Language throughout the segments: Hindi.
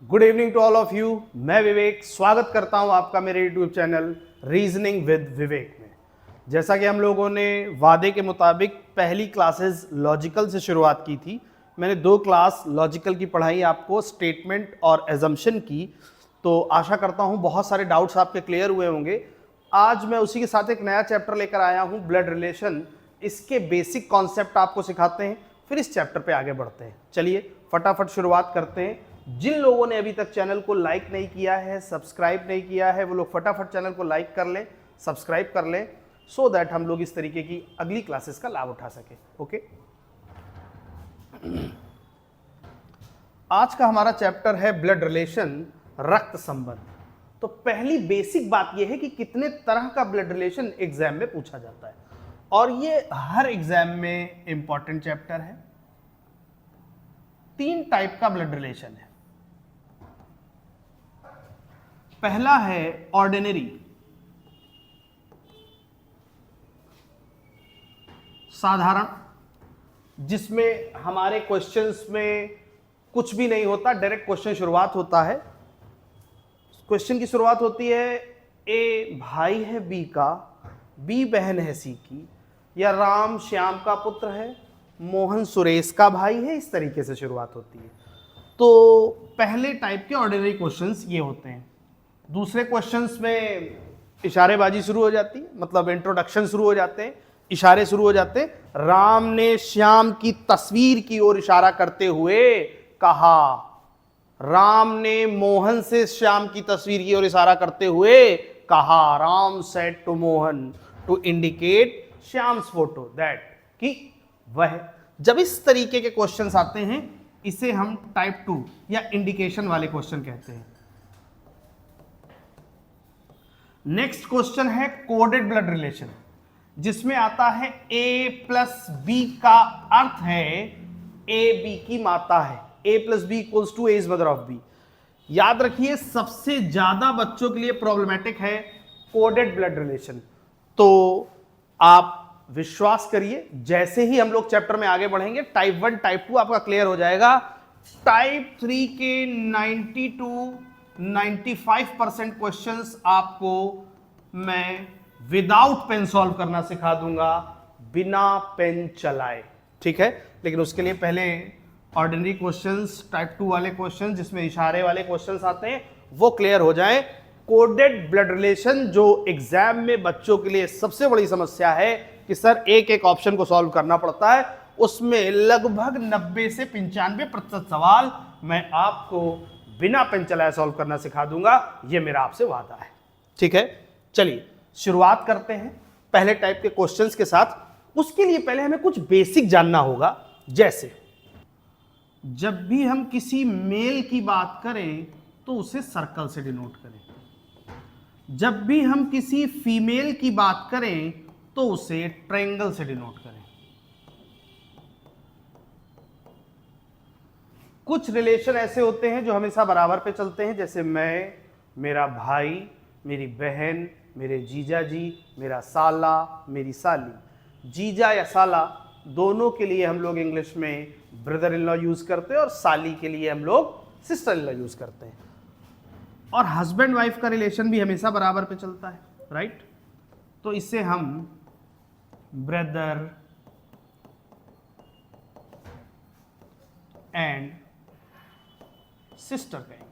Good evening to all of you. मैं विवेक स्वागत करता हूं आपका मेरे YouTube channel reasoning with Vivek में। जैसा कि हम लोगों ने वादे के मुताबिक पहली क्लासेस लॉजिकल से शुरुआत की थी। मैंने 2 क्लास लॉजिकल की पढ़ाई आपको, स्टेटमेंट और एजम्पशन की। तो आशा करता हूं बहुत सारे डाउट्स आपके क्लियर हुए होंगे। आज मैं उसी के साथ एक नया चैप्टर लेकर आया हूं, ब्लड रिलेशन। इसके बेसिक कॉन्सेप्ट आपको सिखाते हैं, फिर इस चैप्टर पे आगे बढ़ते हैं। चलिए फटाफट शुरुआत करते हैं। जिन लोगों ने अभी तक चैनल को लाइक नहीं किया है, सब्सक्राइब नहीं किया है, वो लोग फटाफट चैनल को लाइक कर लें, सब्सक्राइब कर लें, सो दैट हम लोग इस तरीके की अगली क्लासेस का लाभ उठा सके। ओके, आज का हमारा चैप्टर है ब्लड रिलेशन, रक्त संबंध। तो पहली बेसिक बात यह है कि कितने तरह का ब्लड रिलेशन एग्जाम में पूछा जाता है, और ये हर एग्जाम में इंपॉर्टेंट चैप्टर है। 3 टाइप का ब्लड रिलेशन है। पहला है ऑर्डिनरी, साधारण, जिसमें हमारे क्वेश्चंस में कुछ भी नहीं होता, डायरेक्ट क्वेश्चन शुरुआत होता है। क्वेश्चन की शुरुआत होती है, ए भाई है बी का, बी बहन है सी की, या राम श्याम का पुत्र है, मोहन सुरेश का भाई है। इस तरीके से शुरुआत होती है। तो पहले टाइप के ऑर्डिनरी क्वेश्चंस ये होते हैं। दूसरे क्वेश्चंस में इशारेबाजी शुरू हो जाती है, मतलब इंट्रोडक्शन शुरू हो जाते हैं, इशारे शुरू हो जाते हैं। राम ने श्याम की तस्वीर की ओर इशारा करते हुए कहा, राम ने मोहन से श्याम की तस्वीर की ओर इशारा करते हुए कहा, Ram said to Mohan to indicate Shyam's photo that, कि वह। जब इस तरीके के क्वेश्चंस आते हैं, इसे हम टाइप 2 या इंडिकेशन वाले क्वेश्चन कहते हैं। नेक्स्ट क्वेश्चन है कोडेड ब्लड रिलेशन, जिसमें आता है ए प्लस बी का अर्थ है ए बी की माता है। A plus B equals to A is mother of B. याद रखिए, सबसे ज्यादा बच्चों के लिए प्रॉब्लमेटिक है कोडेड ब्लड रिलेशन। तो आप विश्वास करिए, जैसे ही हम लोग चैप्टर में आगे बढ़ेंगे, टाइप 1 टाइप 2 आपका क्लियर हो जाएगा। टाइप 3 के 95% क्वेश्चंस आपको मैं विदाउट पेन सॉल्व करना सिखा दूंगा, बिना पेन चलाए। ठीक है, लेकिन उसके लिए पहले ऑर्डिनरी क्वेश्चंस, टाइप 2 वाले क्वेश्चंस जिसमें इशारे वाले क्वेश्चंस आते हैं, वो क्लियर हो जाएं। कोडेड ब्लड रिलेशन जो एग्जाम में बच्चों के लिए सबसे बड़ी समस्या है कि सर एक एक ऑप्शन को सॉल्व करना पड़ता है, उसमें लगभग 90 से 95% सवाल मैं आपको बिना पेन चलाए सॉल्व करना सिखा दूंगा। यह मेरा आपसे वादा है। ठीक है, चलिए शुरुआत करते हैं पहले टाइप के क्वेश्चंस के साथ। उसके लिए पहले हमें कुछ बेसिक जानना होगा। जैसे जब भी हम किसी मेल की बात करें तो उसे सर्कल से डिनोट करें, जब भी हम किसी फीमेल की बात करें तो उसे ट्रायंगल से डिनोट करें। कुछ रिलेशन ऐसे होते हैं जो हमेशा बराबर पे चलते हैं, जैसे मैं, मेरा भाई, मेरी बहन, मेरे जीजा जी, मेरा साला, मेरी साली। जीजा या साला दोनों के लिए हम लोग इंग्लिश में ब्रदर इन लॉ यूज करते हैं, और साली के लिए हम लोग सिस्टर इन लॉ यूज करते हैं। और हस्बैंड वाइफ का रिलेशन भी हमेशा बराबर पे चलता है, राइट? तो इसे हम ब्रदर एंड सिस्टर कहेंगे।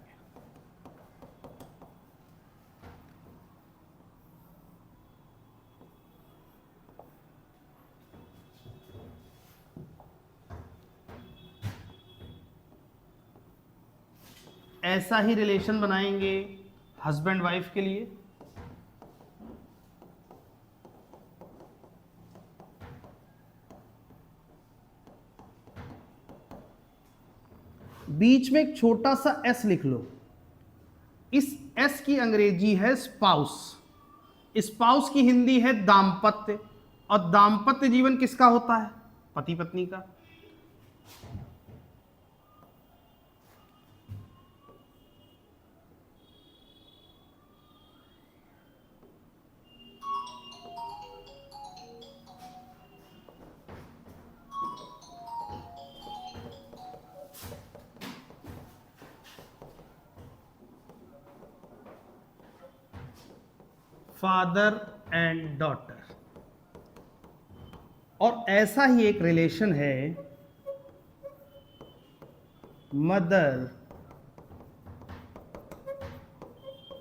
ऐसा ही रिलेशन बनाएंगे हस्बैंड वाइफ के लिए। बीच में एक छोटा सा एस लिख लो। इस एस की अंग्रेजी है स्पाउस। स्पाउस की हिंदी है दाम्पत्य। और दाम्पत्य जीवन किसका होता है? पति पत्नी का। Father and daughter. और ऐसा ही एक रिलेशन है मदर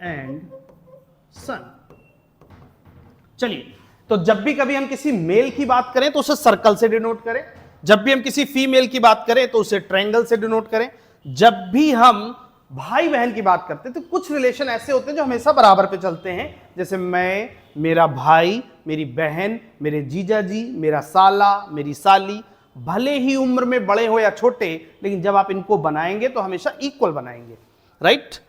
एंड सन। चलिए, तो जब भी कभी हम किसी मेल की बात करें तो उसे सर्कल से डिनोट करें, जब भी हम किसी फीमेल की बात करें तो उसे ट्रायंगल से डिनोट करें, जब भी हम भाई बहन की बात करते हैं तो कुछ रिलेशन ऐसे होते हैं जो हमेशा बराबर पे चलते हैं, जैसे मैं, मेरा भाई, मेरी बहन, मेरे जीजा जी, मेरा साला, मेरी साली, भले ही उम्र में बड़े हो या छोटे, लेकिन जब आप इनको बनाएंगे तो हमेशा इक्वल बनाएंगे, राइट।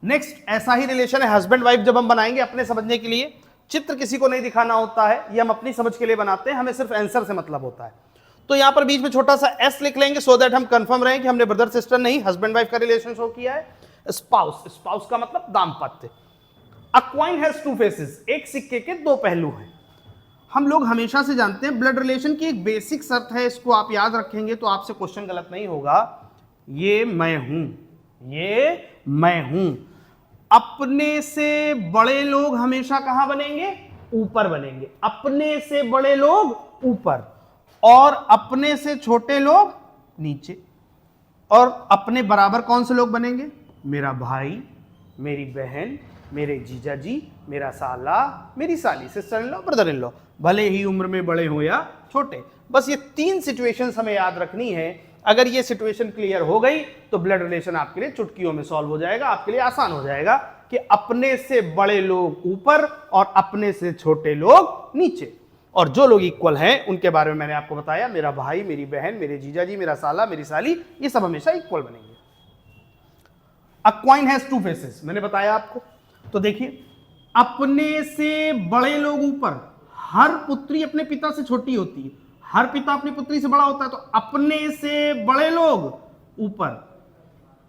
नेक्स्ट ऐसा ही रिलेशन है हस्बैंड वाइफ। जब हम बनाएंगे अपने समझने के लिए, चित्र किसी को नहीं दिखाना होता है, ये हम अपनी समझ के लिए बनाते हैं, हमें सिर्फ आंसर से मतलब होता है। तो यहां पर बीच में छोटा सा एस लिख लेंगे सो दैट हम कंफर्म रहें कि हमने ब्रदर सिस्टर नहीं हस्बैंड वाइफ का रिलेशन शो किया है। स्पाउस, स्पाउस का मतलब दाम्पत्य। A coin has two faces, एक सिक्के के दो पहलू हैं। हम लोग हमेशा से जानते हैं ब्लड रिलेशन की एक बेसिक शर्त है, इसको आप याद रखेंगे तो आपसे क्वेश्चन गलत नहीं होगा। ये मैं हूं, ये मैं हूं। अपने से बड़े लोग हमेशा कहां बनेंगे? ऊपर बनेंगे। अपने से बड़े लोग ऊपर और अपने से छोटे लोग नीचे। और अपने बराबर कौन से लोग बनेंगे? मेरा भाई, मेरी बहन, मेरे जीजा जी, मेरा साला, मेरी साली, sister in law, brother in law, भले ही उम्र में बड़े हो या छोटे। बस ये तीन सिचुएशंस हमें याद रखनी है। अगर ये सिचुएशन क्लियर हो गई तो ब्लड रिलेशन आपके लिए चुटकियों में सॉल्व हो जाएगा, आपके लिए आसान हो जाएगा कि अपने से बड़े लोग ऊपर और अपने से छोटे लोग नीचे। और जो लोग इक्वल हैं उनके बारे में मैंने आपको बताया, मेरा भाई, मेरी बहन, मेरे जीजा जी, मेरा साला, मेरी साली, ये सब हमेशा इक्वल बनेंगे। A coin has two faces, मैंने बताया आपको। तो देखिए, अपने से बड़े लोग ऊपर, हर पुत्री अपने पिता से छोटी होती है, हर पिता अपनी पुत्री से बड़ा होता है, तो अपने से बड़े लोग ऊपर,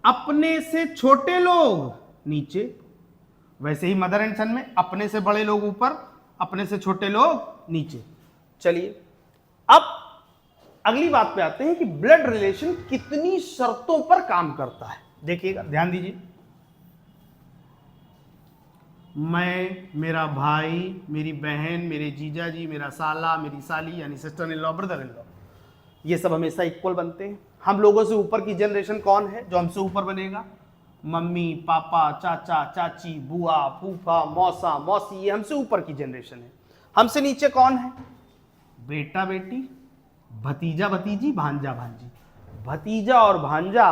अपने से छोटे लोग नीचे। वैसे ही मदर एंड सन में अपने से बड़े लोग ऊपर, अपने से छोटे लोग नीचे। चलिए, अब अगली बात पे आते हैं कि ब्लड रिलेशन कितनी शर्तों पर काम करता है। देखिएगा, ध्यान दीजिए। मैं, मेरा भाई, मेरी बहन, मेरे जीजा जी, मेरा साला, मेरी साली यानी sister in law, brother in law, ये सब हमेशा इक्वल बनते हैं। हम लोगों से ऊपर की जनरेशन कौन है जो हमसे ऊपर बनेगा? मम्मी, पापा, चाचा, चाची, बुआ, फूफा, मौसा, मौसी, ये हमसे ऊपर की जनरेशन है। हमसे नीचे कौन है? बेटा, बेटी, भतीजा, भतीजी, भांजा, भांजी। भतीजा और भांजा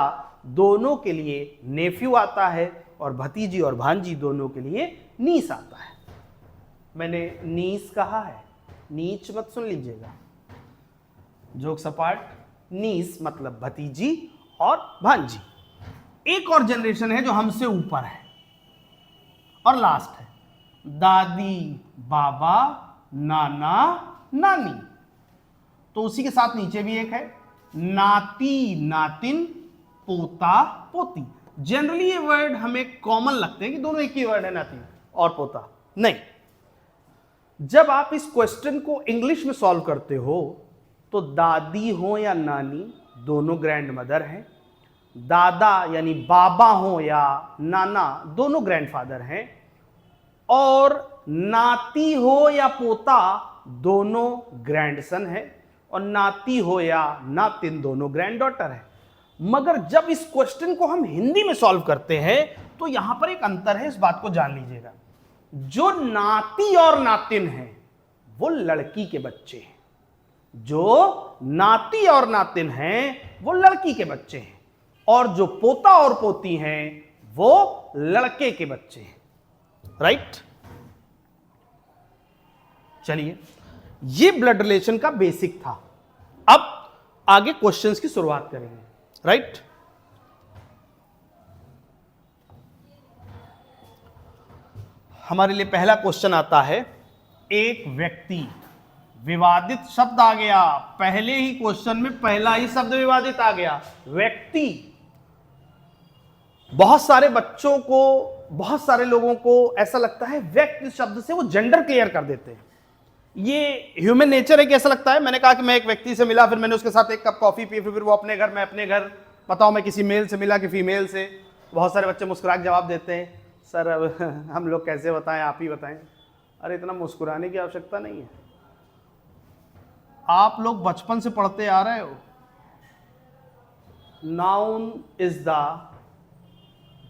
दोनों के लिए नेफ्यू आता है और भतीजी और भांजी दोनों के लिए नीस आता है। मैंने नीस कहा है, नीच मत सुन लीजिएगा। जोक्स अपार्ट, नीस मतलब भतीजी और भांजी। एक और जनरेशन है जो हमसे ऊपर है और लास्ट है दादी, बाबा, नाना, नानी। तो उसी के साथ नीचे भी एक है नाती, नातिन, पोता, पोती। जनरली ये वर्ड हमें कॉमन लगते हैं कि दोनों एक ही वर्ड है, नाती और पोता। नहीं, जब आप इस क्वेश्चन को इंग्लिश में सॉल्व करते हो तो दादी हो या नानी दोनों ग्रैंड मदर हैं, दादा यानी बाबा हो या नाना दोनों ग्रैंडफादर हैं, और नाती हो या पोता दोनों ग्रैंडसन है, और नाती हो या नातिन दोनों ग्रैंड डॉटर है। मगर जब इस क्वेश्चन को हम हिंदी में सॉल्व करते हैं तो यहां पर एक अंतर है, इस बात को जान लीजिएगा। जो नाती और नातिन है वो लड़की के बच्चे हैं, जो नाती और नातिन हैं वो लड़की के बच्चे हैं, और जो पोता और पोती हैं वो लड़के के बच्चे हैं, राइट। चलिए, ये ब्लड रिलेशन का बेसिक था। अब आगे क्वेश्चंस की शुरुआत करेंगे, राइट। हमारे लिए पहला क्वेश्चन आता है, एक व्यक्ति, विवादित शब्द आ गया, पहले ही क्वेश्चन में पहला ही शब्द विवादित आ गया, व्यक्ति। बहुत सारे बच्चों को, बहुत सारे लोगों को ऐसा लगता है व्यक्ति शब्द से वो जेंडर क्लियर कर देते हैं। ये ह्यूमन नेचर है कि ऐसा लगता है। मैंने कहा कि मैं एक व्यक्ति से मिला, फिर मैंने उसके साथ एक कप कॉफी पी, फिर वो अपने घर, मैं अपने घर, बताओ मैं किसी मेल से मिला कि फीमेल से। बहुत सारे बच्चे मुस्कुरा के जवाब देते हैं, सर अब हम लोग कैसे बताएं, आप ही बताएं। अरे इतना मुस्कुराने की आवश्यकता नहीं है, आप लोग बचपन से पढ़ते आ रहे हो। Noun is the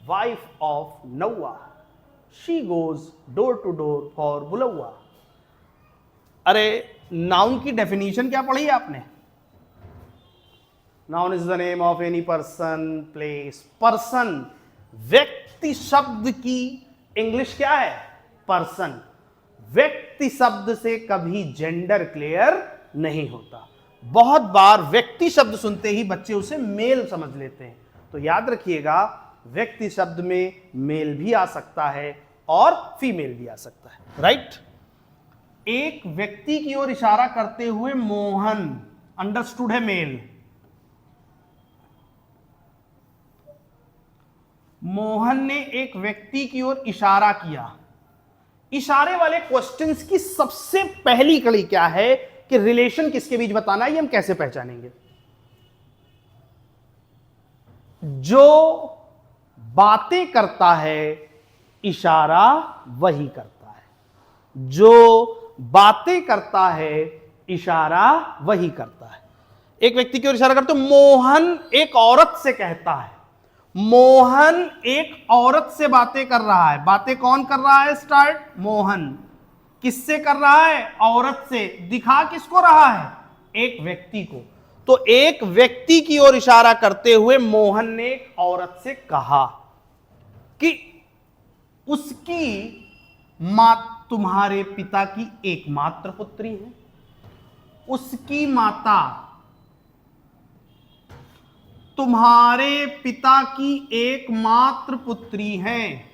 wife of नौआ, she goes door to door for बुलौआ। अरे नाउन की डेफिनेशन क्या पढ़ी है आपने? Noun is the name of any person place. Person, व्यक्ति शब्द की इंग्लिश क्या है? पर्सन। व्यक्ति शब्द से कभी जेंडर क्लियर नहीं होता। बहुत बार व्यक्ति शब्द सुनते ही बच्चे उसे मेल समझ लेते हैं, तो याद रखिएगा व्यक्ति शब्द में मेल भी आ सकता है और फीमेल भी आ सकता है, राइट। एक व्यक्ति की ओर इशारा करते हुए मोहन, अंडरस्टूड है मेल। मोहन ने एक व्यक्ति की ओर इशारा किया। इशारे वाले क्वेश्चंस की सबसे पहली कड़ी क्या है कि रिलेशन किसके बीच बताना है, ये हम कैसे पहचानेंगे? जो बातें करता है इशारा वही करता है। जो बातें करता है इशारा वही करता है। एक व्यक्ति की ओर इशारा करते मोहन एक औरत से कहता है, मोहन एक औरत से बातें कर रहा है। बातें कौन कर रहा है? स्टार्ट मोहन। किससे कर रहा है? औरत से। दिखा किसको रहा है? एक व्यक्ति को। तो एक व्यक्ति की ओर इशारा करते हुए मोहन ने एक औरत से कहा कि उसकी मां तुम्हारे पिता की एकमात्र पुत्री है। उसकी माता तुम्हारे पिता की एकमात्र पुत्री है।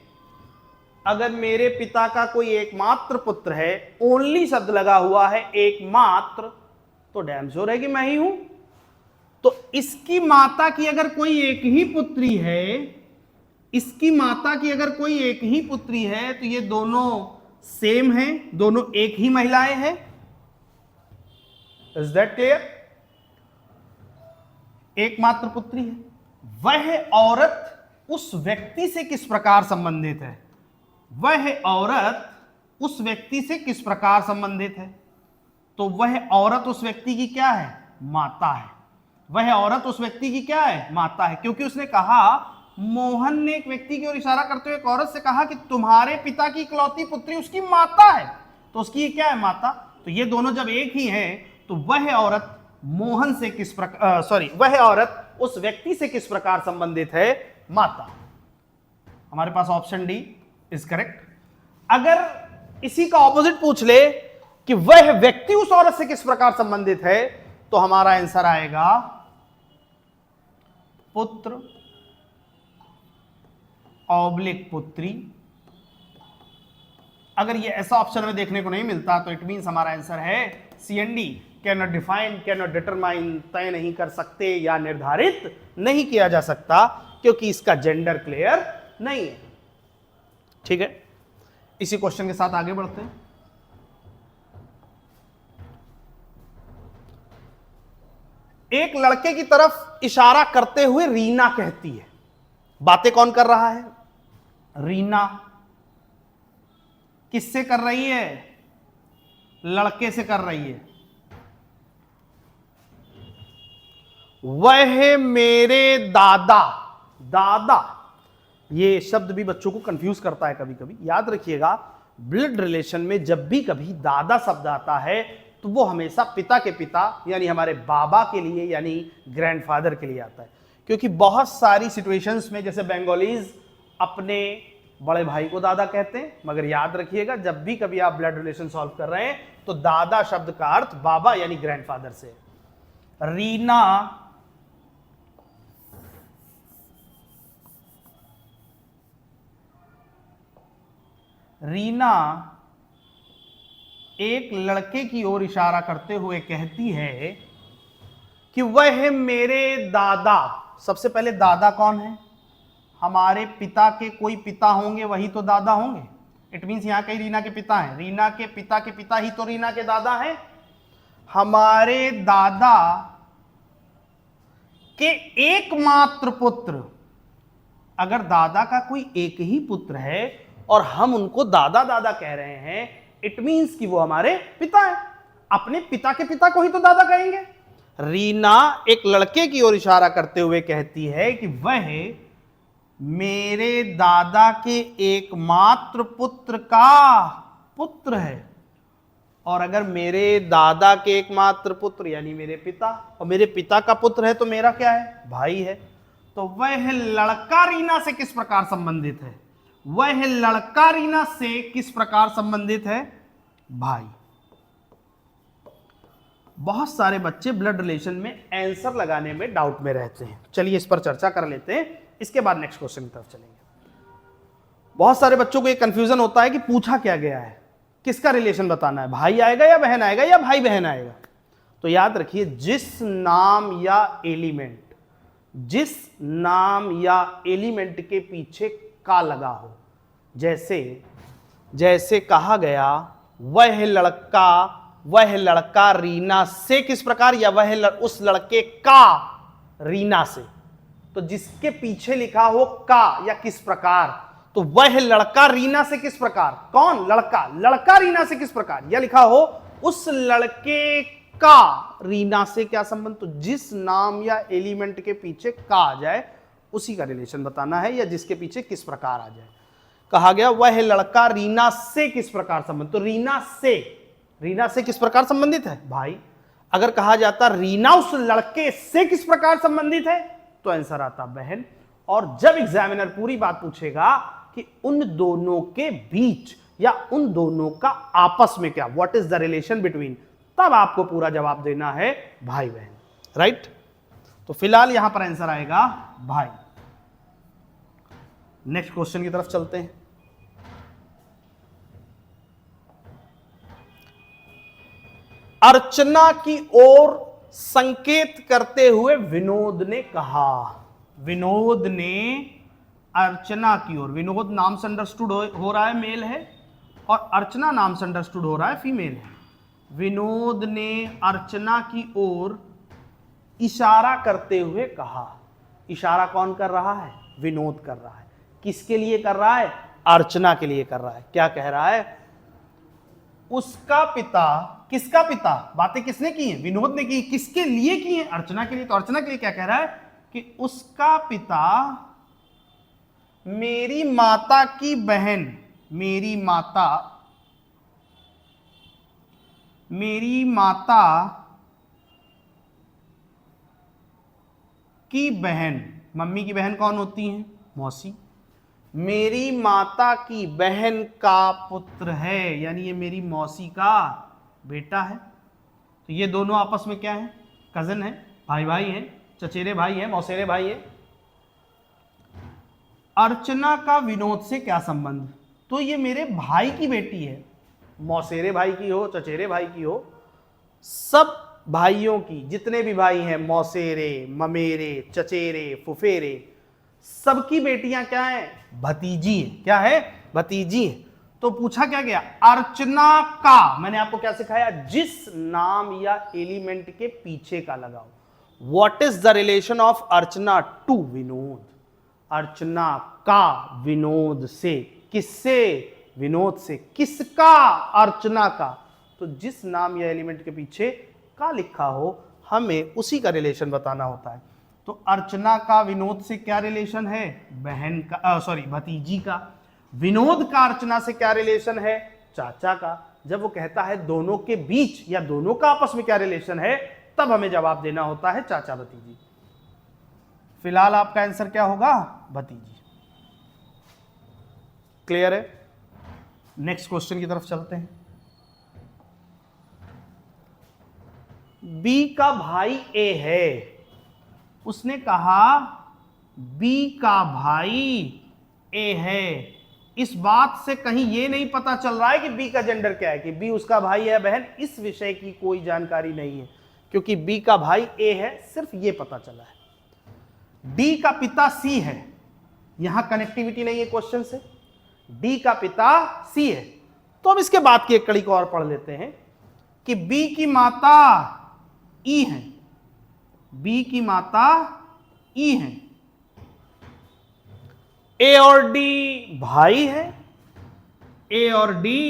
अगर मेरे पिता का कोई एकमात्र पुत्र है, ओनली शब्द लगा हुआ है एकमात्र, तो डैम श्योर है कि मैं ही हूं। तो इसकी माता की अगर कोई एक ही पुत्री है, इसकी माता की अगर कोई एक ही पुत्री है, तो ये दोनों सेम हैं, दोनों एक ही महिलाएं हैं। Is that clear? एकमात्र पुत्री है। वह औरत उस व्यक्ति से किस प्रकार संबंधित है? वह औरत उस व्यक्ति से किस प्रकार संबंधित है? तो वह औरत उस व्यक्ति की क्या है? माता है। वह औरत उस व्यक्ति की क्या है? माता है। क्योंकि उसने कहा, मोहन ने एक व्यक्ति की ओर इशारा करते हुए एक औरत से कहा कि तुम्हारे पिता की इकलौती पुत्री उसकी माता है, तो उसकी क्या है? माता। तो ये दोनों जब एक ही हैं, तो वह औरत मोहन से किस प्रकार वह औरत उस व्यक्ति से किस प्रकार संबंधित है? माता। हमारे पास ऑप्शन डी इज करेक्ट। अगर इसी का ऑपोजिट पूछ ले कि वह व्यक्ति उस औरत से किस प्रकार संबंधित है, तो हमारा आंसर आएगा पुत्र ऑब्लिक पुत्री। अगर ये ऐसा ऑप्शन में देखने को नहीं मिलता, तो इट मींस हमारा आंसर है C and D, can not define, can not determine, तय नहीं कर सकते या निर्धारित नहीं किया जा सकता, क्योंकि इसका जेंडर क्लियर नहीं है। ठीक है, इसी क्वेश्चन के साथ आगे बढ़ते हैं। एक लड़के की तरफ इशारा करते हुए रीना कहती है। बातें कौन कर रहा है? रीना। किससे कर रही है? लड़के से कर रही है। वह मेरे दादा, दादा ये शब्द भी बच्चों को कंफ्यूज करता है कभी कभी। याद रखिएगा, ब्लड रिलेशन में जब भी कभी दादा शब्द आता है, तो वो हमेशा पिता के पिता यानी हमारे बाबा के लिए यानी ग्रैंडफादर के लिए आता है। क्योंकि बहुत सारी सिचुएशंस में जैसे बंगालीज अपने बड़े भाई को दादा कहते हैं, मगर याद रखिएगा जब भी कभी आप ब्लड रिलेशन सॉल्व कर रहे हैं, तो दादा शब्द का अर्थ बाबा यानी ग्रैंडफादर से। रीना रीना एक लड़के की ओर इशारा करते हुए कहती है कि वह मेरे दादा। सबसे पहले दादा कौन है? हमारे पिता के कोई पिता होंगे, वही तो दादा होंगे। इट मीन्स यहां कई रीना के पिता हैं, रीना के पिता ही तो रीना के दादा हैं। हमारे दादा के एकमात्र पुत्र, अगर दादा का कोई एक ही पुत्र है और हम उनको दादा दादा कह रहे हैं, इट मींस कि वो हमारे पिता है। अपने पिता के पिता को ही तो दादा कहेंगे। रीना एक लड़के की ओर इशारा करते हुए कहती है कि वह मेरे दादा के एकमात्र पुत्र का पुत्र है। और अगर मेरे दादा के एकमात्र पुत्र यानी मेरे पिता, और मेरे पिता का पुत्र है तो मेरा क्या है? भाई है। तो वह लड़का रीना से किस प्रकार संबंधित है? वह लड़का रीना से किस प्रकार संबंधित है? भाई। बहुत सारे बच्चे ब्लड रिलेशन में आंसर लगाने में डाउट में रहते हैं। चलिए इस पर चर्चा कर लेते हैं, इसके बाद नेक्स्ट क्वेश्चन की तरफ चलेंगे। बहुत सारे बच्चों को ये कंफ्यूजन होता है कि पूछा क्या गया है, किसका रिलेशन बताना है, भाई आएगा या बहन आएगा या भाई बहन आएगा। तो याद रखिए, जिस नाम या एलिमेंट के पीछे का लगा हो, जैसे कहा गया वह लड़का रीना से किस प्रकार, या उस लड़के का रीना से, तो जिसके पीछे लिखा हो का या किस प्रकार, तो वह लड़का रीना से किस प्रकार, कौन? लड़का रीना से किस प्रकार, या लिखा हो उस लड़के का रीना से क्या संबंध। तो जिस नाम या एलिमेंट के पीछे का आ जाए उसी का रिलेशन बताना है, या जिसके पीछे किस प्रकार आ जाए। कहा गया वह लड़का रीना से किस प्रकार संबंधित, तो रीना से किस प्रकार संबंधित है? भाई। अगर कहा जाता रीना उस लड़के से किस प्रकार संबंधित है, तो आंसर आता बहन। और जब एग्जामिनर पूरी बात पूछेगा कि उन दोनों के बीच या उन दोनों का आपस में क्या, what is the relation between, तब आपको पूरा जवाब देना है भाई बहन। राइट। तो फिलहाल यहां पर आंसर आएगा भाई। नेक्स्ट क्वेश्चन की तरफ चलते हैं। अर्चना की ओर संकेत करते हुए विनोद ने कहा, विनोद ने अर्चना की ओर, विनोद नाम से अंडरस्टूड हो रहा है मेल है, और अर्चना नाम से अंडरस्टूड हो रहा है फीमेल है। विनोद ने अर्चना की ओर इशारा करते हुए कहा। इशारा कौन कर रहा है? विनोद कर रहा है। किसके लिए कर रहा है? अर्चना के लिए कर रहा है। क्या कह रहा है? उसका पिता, किसका पिता, बातें किसने की हैं? विनोद ने की। किसके लिए की हैं? अर्चना के लिए। तो अर्चना के लिए क्या कह रहा है कि उसका पिता मेरी माता की बहन, मेरी माता की बहन, मम्मी की बहन कौन होती है? मौसी। मेरी माता की बहन का पुत्र है, यानी ये मेरी मौसी का बेटा है। तो ये दोनों आपस में क्या है? कजन है, भाई भाई हैं, चचेरे भाई हैं, मौसेरे भाई हैं। अर्चना का विनोद से क्या संबंध? तो ये मेरे भाई की बेटी है। मौसेरे भाई की हो, चचेरे भाई की हो, सब भाइयों की, जितने भी भाई हैं, मौसेरे, ममेरे, चचेरे, फुफेरे, सबकी बेटियां क्या है? भतीजी है। क्या है? भतीजी है। तो पूछा क्या गया? अर्चना का, मैंने आपको क्या सिखाया? जिस नाम या एलिमेंट के पीछे का लगाओ। What is the relation of Archana to Vinod? Archana का विनोद से। किससे? विनोद से। किसका? अर्चना का। तो जिस नाम या एलिमेंट के पीछे का लिखा हो, हमें उसी का रिलेशन बताना होता है। तो अर्चना का विनोद से क्या रिलेशन है? बहन का, भतीजी का। विनोद का अर्चना से क्या रिलेशन है? चाचा का। जब वो कहता है दोनों के बीच या दोनों का आपस में क्या रिलेशन है, तब हमें जवाब देना होता है चाचा भतीजी। फिलहाल आपका आंसर क्या होगा? भतीजी। क्लियर है? नेक्स्ट क्वेश्चन की तरफ चलते हैं। बी का भाई ए है। उसने कहा बी का भाई ए है। इस बात से कहीं यह नहीं पता चल रहा है कि बी का जेंडर क्या है, कि बी उसका भाई है बहन, इस विषय की कोई जानकारी नहीं है, क्योंकि बी का भाई ए है, सिर्फ यह पता चला है। डी का पिता सी है, यहां कनेक्टिविटी नहीं है क्वेश्चन से। डी का पिता सी है। तो अब इसके बाद की एक कड़ी को और पढ़ लेते हैं कि बी की माता ई है, बी की माता ई है, ए और डी भाई है, ए और डी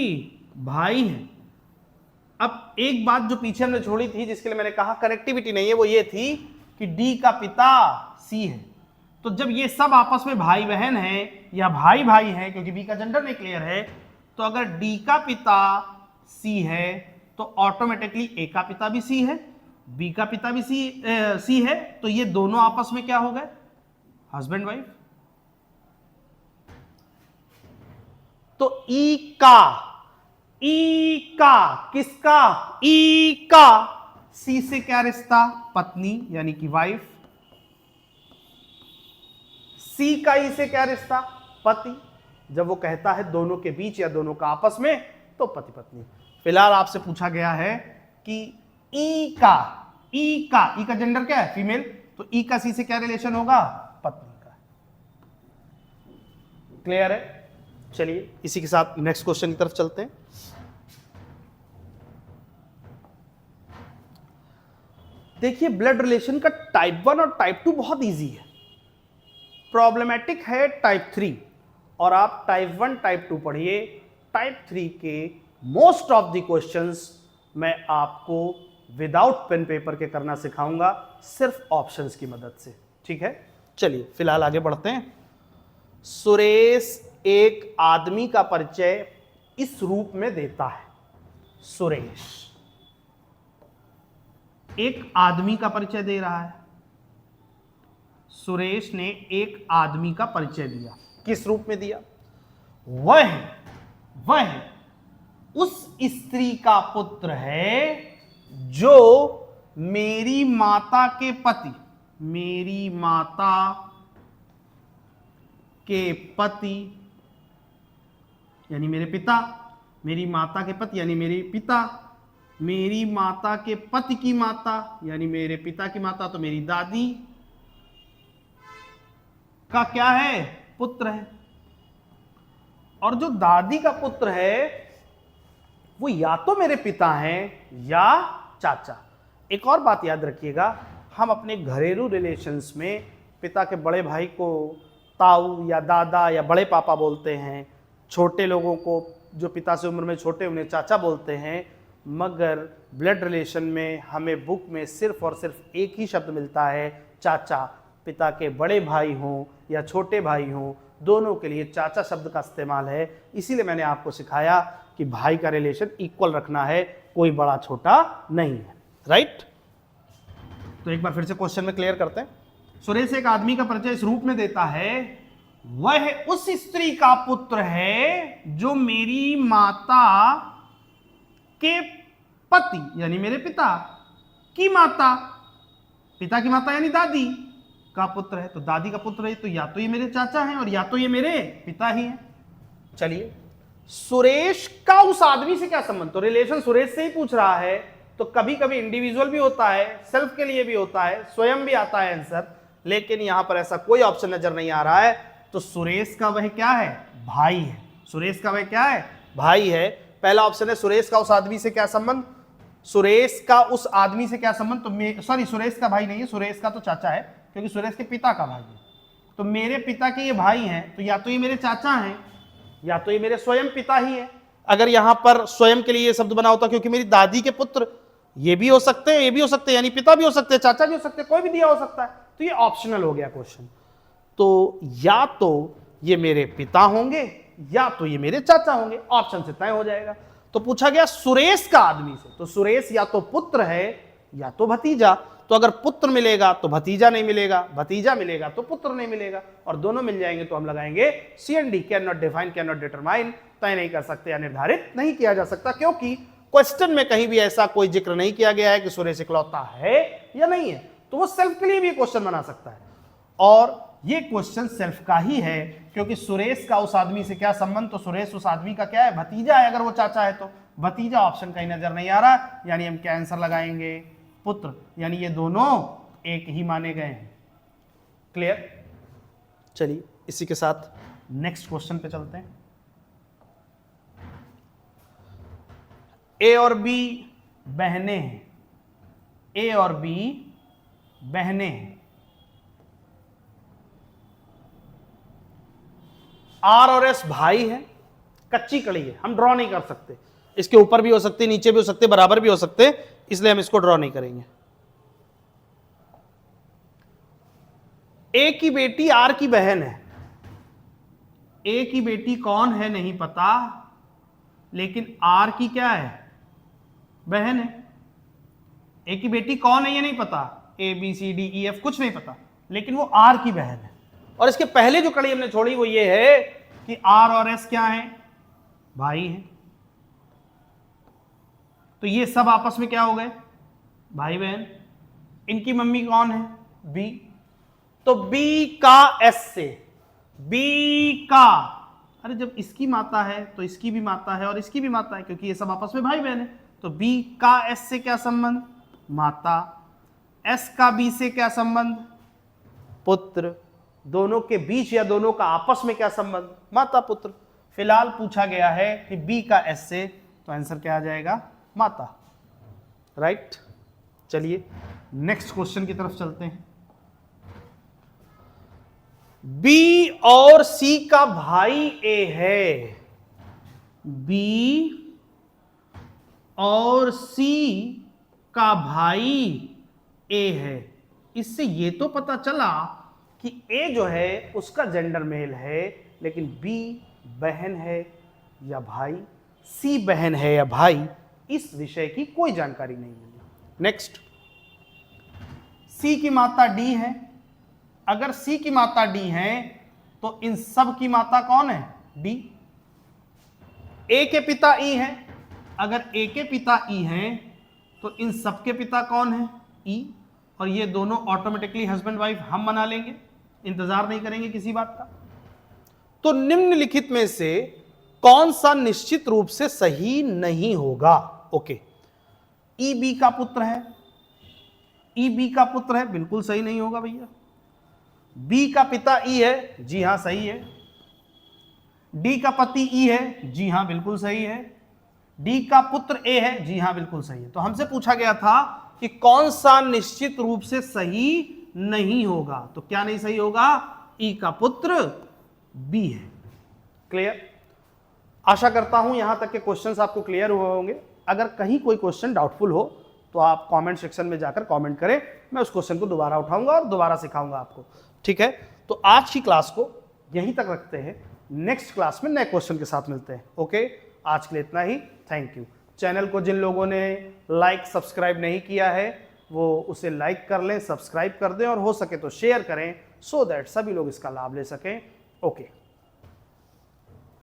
भाई हैं। अब एक बात जो पीछे हमने छोड़ी थी, जिसके लिए मैंने कहा कनेक्टिविटी नहीं है, वो ये थी कि डी का पिता सी है। तो जब ये सब आपस में भाई बहन हैं या भाई भाई हैं, क्योंकि बी का जेंडर नहीं क्लियर है, तो अगर डी का पिता सी है तो ऑटोमेटिकली ए का पिता भी सी है, बी का पिता भी सी है, तो ये दोनों आपस में क्या हो गए, हस्बैंड वाइफ। तो ई का किसका, ई का सी से क्या रिश्ता, पत्नी यानी कि वाइफ। सी का ई से क्या रिश्ता, पति। जब वो कहता है दोनों के बीच या दोनों का आपस में, तो पति पत्नी। फिलहाल आपसे पूछा गया है कि ई का जेंडर क्या है, फीमेल, तो ई का सी से क्या रिलेशन होगा, पत्नी का। क्लियर है? चलिए इसी के साथ नेक्स्ट क्वेश्चन की तरफ चलते हैं। देखिए ब्लड रिलेशन का टाइप 1 और टाइप 2 बहुत इजी है, प्रॉब्लमेटिक है टाइप 3, और आप टाइप 1 टाइप 2 पढ़िए। टाइप 3 के मोस्ट ऑफ द क्वेश्चंस मैं आपको विदाउट पेन पेपर के करना सिखाऊंगा, सिर्फ ऑप्शंस की मदद से। ठीक है, चलिए फिलहाल आगे बढ़ते हैं। सुरेश एक आदमी का परिचय इस रूप में देता है। सुरेश एक आदमी का परिचय दे रहा है। सुरेश ने एक आदमी का परिचय दिया, किस रूप में दिया, वह उस स्त्री का पुत्र है जो मेरी माता के पति, मेरी माता के पति यानी मेरे पिता, मेरी माता के पति यानी मेरे पिता, मेरी माता के पति की माता यानी मेरे पिता की माता, तो मेरी दादी का क्या है, पुत्र है। और जो दादी का पुत्र है वो या तो मेरे पिता हैं या चाचा। एक और बात याद रखिएगा, हम अपने घरेलू रिलेशंस में पिता के बड़े भाई को ताऊ या दादा या बड़े पापा बोलते हैं, छोटे लोगों को जो पिता से उम्र में छोटे उन्हें चाचा बोलते हैं, मगर ब्लड रिलेशन में हमें बुक में सिर्फ और सिर्फ एक ही शब्द मिलता है, चाचा। पिता के बड़े भाई हों या छोटे भाई हों, दोनों के लिए चाचा शब्द का इस्तेमाल है। इसीलिए मैंने आपको सिखाया कि भाई का रिलेशन इक्वल रखना है, कोई बड़ा छोटा नहीं है। राइट? तो एक बार फिर से क्वेश्चन में क्लियर करते हैं। सुरेश एक आदमी का परिचय इस रूप में देता है, वह उस स्त्री का पुत्र है जो मेरी माता के पति यानी मेरे पिता की माता, पिता की माता यानी दादी का पुत्र है। तो दादी का पुत्र है, तो या तो ये मेरे चाचा हैं और या तो ये मेरे पिता ही हैं। चलिए, सुरेश का उस आदमी से क्या संबंध, तो रिलेशन सुरेश से ही पूछ रहा है, तो कभी कभी इंडिविजुअल भी होता है, सेल्फ के लिए भी होता है, स्वयं भी आता है आंसर, लेकिन यहां पर ऐसा कोई ऑप्शन नजर नहीं आ रहा है। तो सुरेश का वह क्या है, भाई है। सुरेश का वह क्या है, भाई है। पहला ऑप्शन है सुरेश का उस आदमी से क्या संबंध, सुरेश का उस आदमी से क्या संबंध, तो सॉरी सुरेश का भाई नहीं है, सुरेश का तो चाचा है, क्योंकि सुरेश के पिता का भाई है। तो मेरे पिता के ये भाई हैं, तो या तो ये मेरे चाचा हैं या तो ये मेरे स्वयं पिता ही है। अगर यहां पर स्वयं के लिए ये शब्द बना होता, क्योंकि मेरी दादी के पुत्र ये भी हो सकते हैं, ये भी हो सकते हैं, यानी पिता भी हो सकते हैं, चाचा भी हो सकते हैं, कोई भी दिया हो सकता है। तो ये ऑप्शनल हो गया क्वेश्चन। तो या तो ये मेरे पिता होंगे या तो ये मेरे चाचा होंगे, ऑप्शन से तय हो जाएगा। तो पूछा गया सुरेश का आदमी से, तो सुरेश या तो पुत्र है या तो भतीजा। तो अगर पुत्र मिलेगा तो भतीजा नहीं मिलेगा, भतीजा मिलेगा तो पुत्र नहीं मिलेगा, और दोनों मिल जाएंगे तो हम लगाएंगे C and D, can not define, can not determine, तय नहीं कर सकते या निर्धारित नहीं किया जा सकता, क्योंकि क्वेश्चन में कहीं भी ऐसा कोई जिक्र नहीं किया गया है कि सुरेश इकलौता है या नहीं है। तो वो सेल्फ के लिए भी क्वेश्चन बना सकता है, और ये क्वेश्चन सेल्फ का ही है, क्योंकि सुरेश का उस आदमी से क्या संबंध, तो सुरेश उस आदमी का क्या है, भतीजा है। अगर वो चाचा है तो भतीजा, ऑप्शन कहीं नजर नहीं आ रहा, यानी हम क्या आंसर लगाएंगे, पुत्र, यानी ये दोनों एक ही माने गए हैं। क्लियर? चलिए इसी के साथ नेक्स्ट क्वेश्चन पे चलते हैं। ए और बी बहनें हैं, ए और बी बहनें हैं, आर और एस भाई है, कच्ची कड़ी है, हम ड्रॉ नहीं कर सकते। इसके ऊपर भी हो सकते, नीचे भी हो सकते, बराबर भी हो सकते, इसलिए हम इसको ड्रॉ नहीं करेंगे। ए की बेटी आर की बहन है। ए की बेटी कौन है नहीं पता, लेकिन आर की क्या है, बहन है। ए की बेटी कौन है ये नहीं पता, A B C D E F कुछ नहीं पता, लेकिन वो आर की बहन है। और इसके पहले जो कड़ी हमने छोड़ी वो ये है कि आर और एस क्या है, भाई है। तो ये सब आपस में क्या हो गए, भाई बहन। इनकी मम्मी कौन है, बी। तो बी का एस से, बी का, अरे जब इसकी माता है तो इसकी भी माता है और इसकी भी माता है, क्योंकि ये सब आपस में भाई बहन है। तो बी का एस से क्या संबंध, माता। एस का बी से क्या संबंध, पुत्र। दोनों के बीच या दोनों का आपस में क्या संबंध, माता पुत्र। फिलहाल पूछा गया है कि बी का एस से, तो आंसर क्या आ जाएगा, माता। राइट। चलिए नेक्स्ट क्वेश्चन की तरफ चलते हैं। बी और सी का भाई ए है, बी और सी का भाई ए है। इससे ये तो पता चला कि ए जो है उसका जेंडर मेल है, लेकिन बी बहन है या भाई, सी बहन है या भाई, इस विषय की कोई जानकारी नहीं मिली। नेक्स्ट, सी की माता डी है। अगर सी की माता डी है तो इन सब की माता कौन है, डी। ए के पिता ई है। अगर ए के पिता ई हैं तो इन सब के पिता कौन है, ई। और ये दोनों ऑटोमेटिकली हस्बैंड वाइफ हम बना लेंगे, इंतजार नहीं करेंगे किसी बात का। तो निम्नलिखित में से कौन सा निश्चित रूप से सही नहीं होगा। ओके, ई बी का पुत्र है, ई बी का पुत्र है, बिल्कुल सही नहीं होगा भैया। बी का पिता ई है, जी हां सही है। डी का पति ई है, जी हां बिल्कुल सही है। डी का पुत्र ए है, जी हां बिल्कुल सही है। तो हमसे पूछा गया था कि कौन सा निश्चित रूप से सही नहीं होगा, तो क्या नहीं सही होगा, ई का पुत्र बी है। क्लियर। आशा करता हूं यहां तक के क्वेश्चंस आपको क्लियर हुए होंगे। अगर कहीं कोई क्वेश्चन डाउटफुल हो तो आप कमेंट सेक्शन में जाकर कमेंट करें, मैं उस क्वेश्चन को दोबारा उठाऊंगा और दोबारा सिखाऊंगा आपको। ठीक है, तो आज की क्लास को यहीं तक रखते हैं। नेक्स्ट क्लास में नए क्वेश्चन के साथ मिलते हैं। ओके, आज के लिए इतना ही। Thank you. चैनल को जिन लोगों ने लाइक सब्सक्राइब नहीं किया है वो उसे लाइक कर लें, सब्सक्राइब कर दें और हो सके तो शेयर करें, सो दैट सभी लोग इसका लाभ ले सकें। ओके।